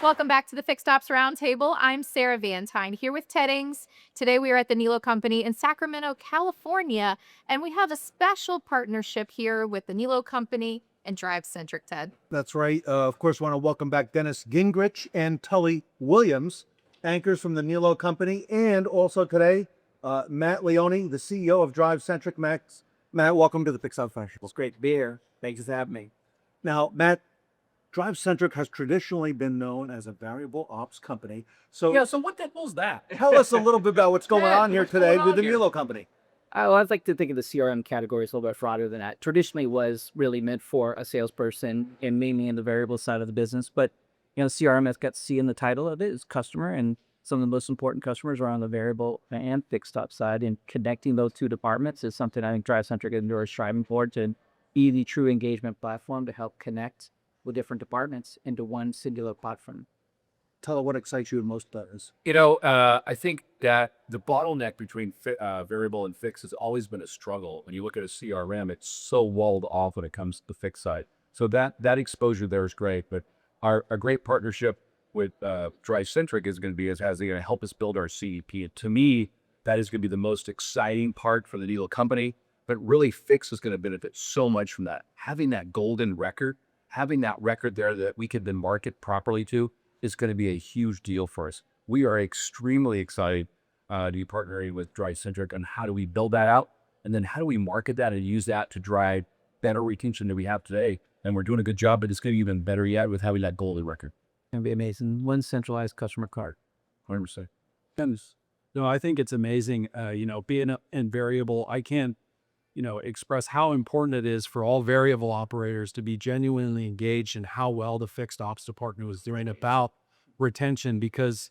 Welcome back to the Fixed Ops Roundtable. I'm Sarah Vantine here with Ted Ings. Today we are at the Niello Company in Sacramento, California, and we have a special partnership here with the Niello Company and DriveCentric, Ted. That's right. Of course, want to welcome back Dennis Gingrich and Tully Williams, anchors from the Niello Company, and also today, Matt Leone, the CEO of DriveCentric. Matt, welcome to the Fixed Ops Festival. It's great to be here. Thanks for having me. Now, Matt, DriveCentric has traditionally been known as a variable ops company. So, So what the hell's that? tell us a little bit about what's going on here what's today going with on the here? Niello Company. I'd like to think of the CRM category as a little bit broader than that. Traditionally was really meant for a salesperson and mainly in the variable side of the business. But, CRM has got C in the title of it is customer. And some of the most important customers are on the variable and fixed ops side. And connecting those two departments is something I think DriveCentric is striving for to be the true engagement platform to help connect with different departments into one singular platform. Tell us what excites you the most about this. I think that the bottleneck between variable and fixed has always been a struggle. When you look at a CRM, it's so walled off when it comes to the fixed side. So that exposure there is great. But our great partnership with DriveCentric is going to help us build our CDP. And to me, that is going to be the most exciting part for the Niello Company. But really, fixed is going to benefit so much from that. Having that golden record, having that record there that we can then market properly to, is going to be a huge deal for us. We are extremely excited to be partnering with DriveCentric on how do we build that out, and then how do we market that and use that to drive better retention than we have today. And we're doing a good job, but it's going to be even better yet with having that golden record. It's going to be amazing. One centralized customer card. 100%. No, I think it's amazing. Being in variable, I can't, express how important it is for all variable operators to be genuinely engaged in how well the fixed ops department was doing about retention because,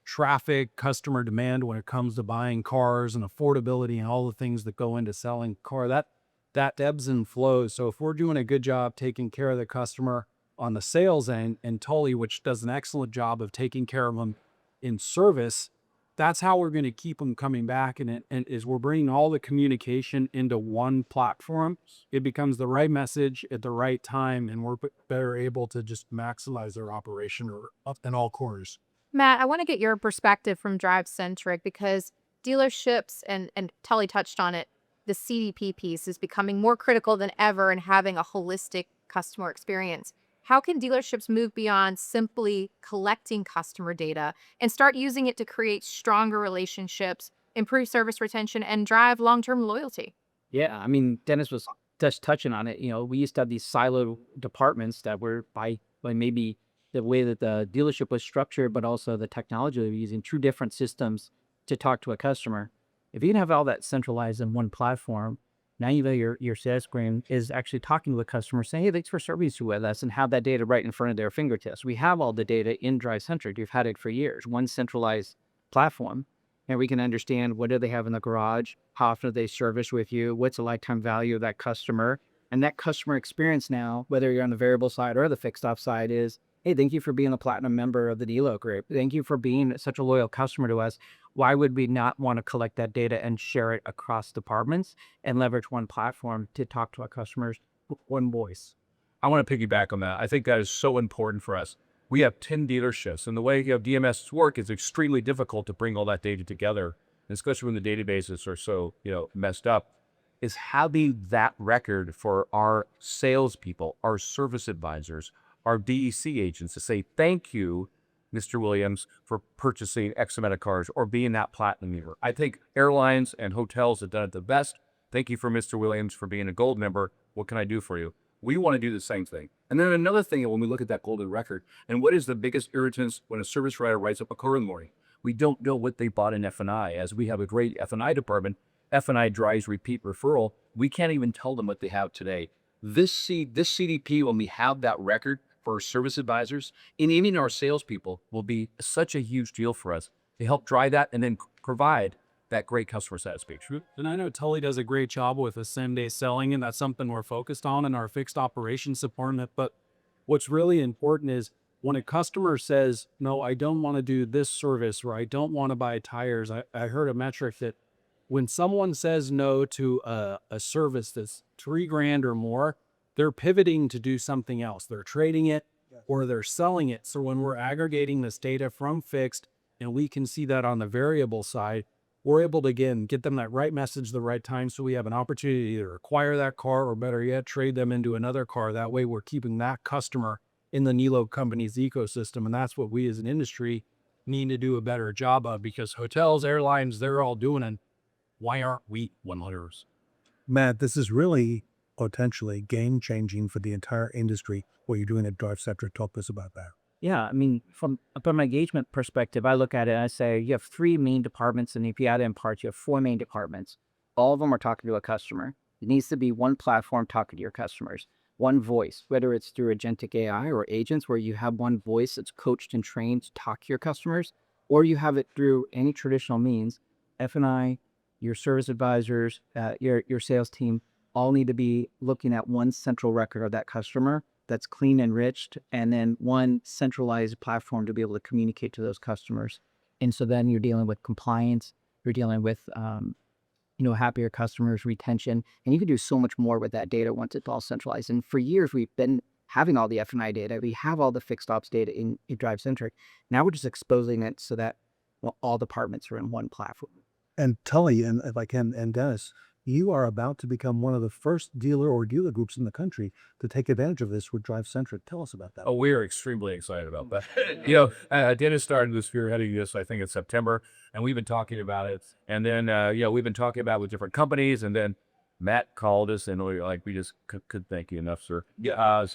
traffic, customer demand when it comes to buying cars and affordability and all the things that go into selling a car, that ebbs and flows. So if we're doing a good job taking care of the customer on the sales end, and Tully, which does an excellent job of taking care of them in service, that's how we're going to keep them coming back. And is we're bringing all the communication into one platform. It becomes the right message at the right time, and we're better able to just maximize their operation or up in all corners. Matt, I want to get your perspective from DriveCentric because dealerships, and Tully touched on it, the CDP piece is becoming more critical than ever in having a holistic customer experience. How can dealerships move beyond simply collecting customer data and start using it to create stronger relationships, improve service retention, and drive long-term loyalty? Yeah, I mean, Dennis was just touching on it. We used to have these siloed departments that were by maybe the way that the dealership was structured, but also the technology they were using, two different systems to talk to a customer. If you can have all that centralized in one platform, now you know your sales screen is actually talking to the customer, saying, hey, thanks for servicing with us, and have that data right in front of their fingertips. We have all the data in DriveCentric. You've had it for years, one centralized platform, and we can understand what do they have in the garage, how often do they service with you, what's the lifetime value of that customer, and that customer experience now, whether you're on the variable side or the fixed ops side, is, hey, thank you for being a platinum member of the Niello group. Thank you for being such a loyal customer to us. Why would we not want to collect that data and share it across departments and leverage one platform to talk to our customers with one voice? I want to piggyback on that. I think that is so important for us. We have 10 dealerships, and the way DMS work is extremely difficult to bring all that data together, especially when the databases are so messed up. Is having that record for our salespeople, our service advisors, our DEC agents to say thank you, Mr. Williams, for purchasing X amount of cars or being that platinum member. I think airlines and hotels have done it the best. Thank you for Mr. Williams for being a gold member. What can I do for you? We want to do the same thing. And then another thing, when we look at that golden record, and what is the biggest irritants when a service writer writes up a car in the morning? We don't know what they bought in F&I. As we have a great F&I department, F&I drives repeat referral. We can't even tell them what they have today. This CDP, when we have that record for our service advisors and even our salespeople, will be such a huge deal for us to help drive that and then provide that great customer satisfaction. And I know Tully does a great job with the same-day selling, and that's something we're focused on in our fixed operations department. But what's really important is when a customer says, no, I don't want to do this service, or I don't want to buy tires, I heard a metric that when someone says no to a service that's $3,000 or more, they're pivoting to do something else. They're trading it. Yes. or they're selling it. So when we're aggregating this data from fixed and we can see that on the variable side, we're able to, again, get them that right message the right time. So we have an opportunity to either acquire that car or better yet, trade them into another car. That way we're keeping that customer in the Niello company's ecosystem. And that's what we as an industry need to do a better job of, because hotels, airlines, they're all doing it. Why aren't we one of those? Matt, this is really potentially game changing for the entire industry. What you're doing at DriveCentric, talk to us about that. Yeah, I mean, from an engagement perspective, I look at it and I say you have three main departments, and if you add in parts, you have four main departments. All of them are talking to a customer. It needs to be one platform talking to your customers, one voice, whether it's through agentic AI or agents, where you have one voice that's coached and trained to talk to your customers, or you have it through any traditional means. F&I, your service advisors, your sales team, all need to be looking at one central record of that customer that's clean, enriched, and then one centralized platform to be able to communicate to those customers. And so then you're dealing with compliance, you're dealing with happier customers, retention, and you can do so much more with that data once it's all centralized. And for years, we've been having all the F&I data. We have all the fixed ops data in DriveCentric. Now we're just exposing it so that all departments are in one platform. And Tully, and if I can, and Dennis, you are about to become one of the first dealer or dealer groups in the country to take advantage of this with DriveCentric. Tell us about that. Oh, we are extremely excited about that. Dennis started this spearheading this, I think, in September, and we've been talking about it. And then, we've been talking about it with different companies, and then Matt called us, and we just couldn't thank you enough, sir. Yeah.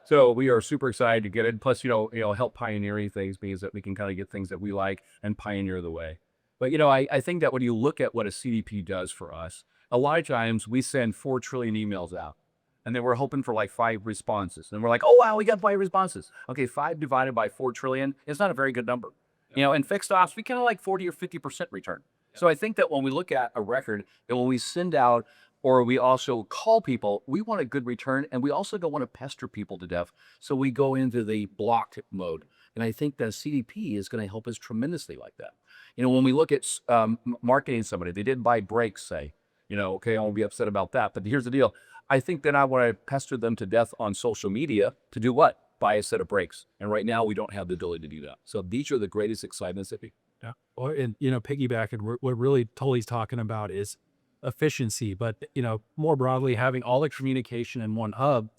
So we are super excited to get it. Plus, help pioneering things means that we can kind of get things that we like and pioneer the way. But, I think that when you look at what a CDP does for us, a lot of times we send 4 trillion emails out, and then we're hoping for like 5 responses. And we're like, oh, wow, we got 5 responses. Okay, 5 divided by 4 trillion is not a very good number. In fixed ops, we kind of like 40 or 50% return. So I think that when we look at a record, and when we send out or we also call people, we want a good return, and we also don't want to pester people to death. So we go into the blocked mode. And I think that CDP is going to help us tremendously like that. When we look at marketing somebody, they didn't buy brakes, say, okay, I won't be upset about that. But here's the deal. I think that I want to pester them to death on social media to do what? Buy a set of brakes. And right now we don't have the ability to do that. So these are the greatest excitements. Yeah. Well, and, piggybacking, what really Tully's talking about is efficiency, but, more broadly, having all the communication in one hub,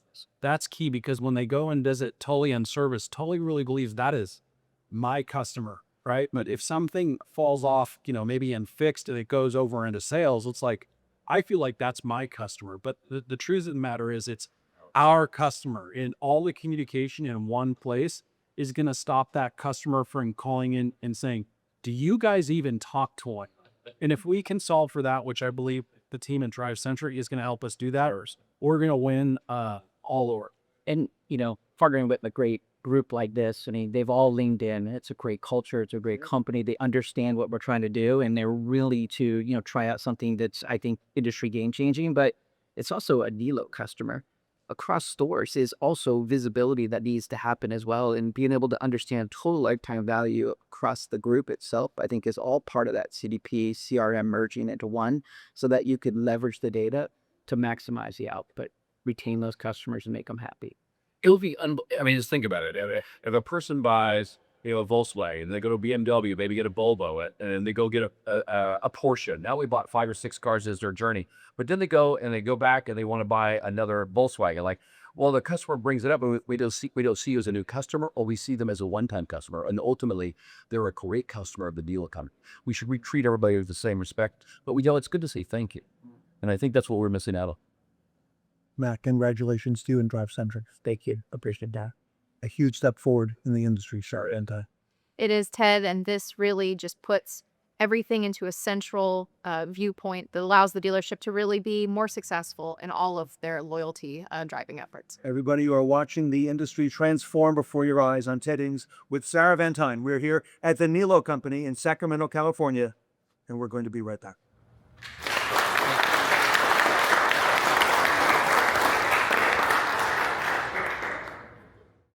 that's key, because when they go and visit Tully on service, Tully really believes that is my customer, right? But if something falls off, maybe in fixed and it goes over into sales, it's like, I feel like that's my customer. But the truth of the matter is it's our customer, and all the communication in one place is going to stop that customer from calling in and saying, do you guys even talk to him? And if we can solve for that, which I believe the team at DriveCentric is going to help us do that, we're going to win all over. And, partnering with a great group like this, I mean, they've all leaned in. It's a great culture. It's a great company. They understand what we're trying to do, and they're really to, try out something that's, I think, industry game changing, but it's also a Niello customer. Across stores is also visibility that needs to happen as well. And being able to understand total lifetime value across the group itself, I think, is all part of that CDP, CRM merging into one, so that you could leverage the data to maximize the output, retain those customers, and make them happy. It'll be, just think about it. If a person buys, a Volkswagen, and they go to BMW, maybe get a Volvo, and they go get a Porsche. Now we bought 5 or 6 cars as their journey. But then they go back and they want to buy another Volkswagen. Like, well, the customer brings it up, and we don't see you as a new customer, or we see them as a one-time customer. And ultimately, they're a great customer of the dealer company. We should treat everybody with the same respect. But it's good to say thank you. And I think that's what we're missing out on. Matt, congratulations to you and DriveCentric. Thank you. Appreciate that. A huge step forward in the industry, sure. And It is, Ted, and this really just puts everything into a central viewpoint that allows the dealership to really be more successful in all of their loyalty driving efforts. everybody, you are watching the industry transform before your eyes on TED Ings with Sarah Vantine. We're here at the Niello Company in Sacramento, California, and we're going to be right back.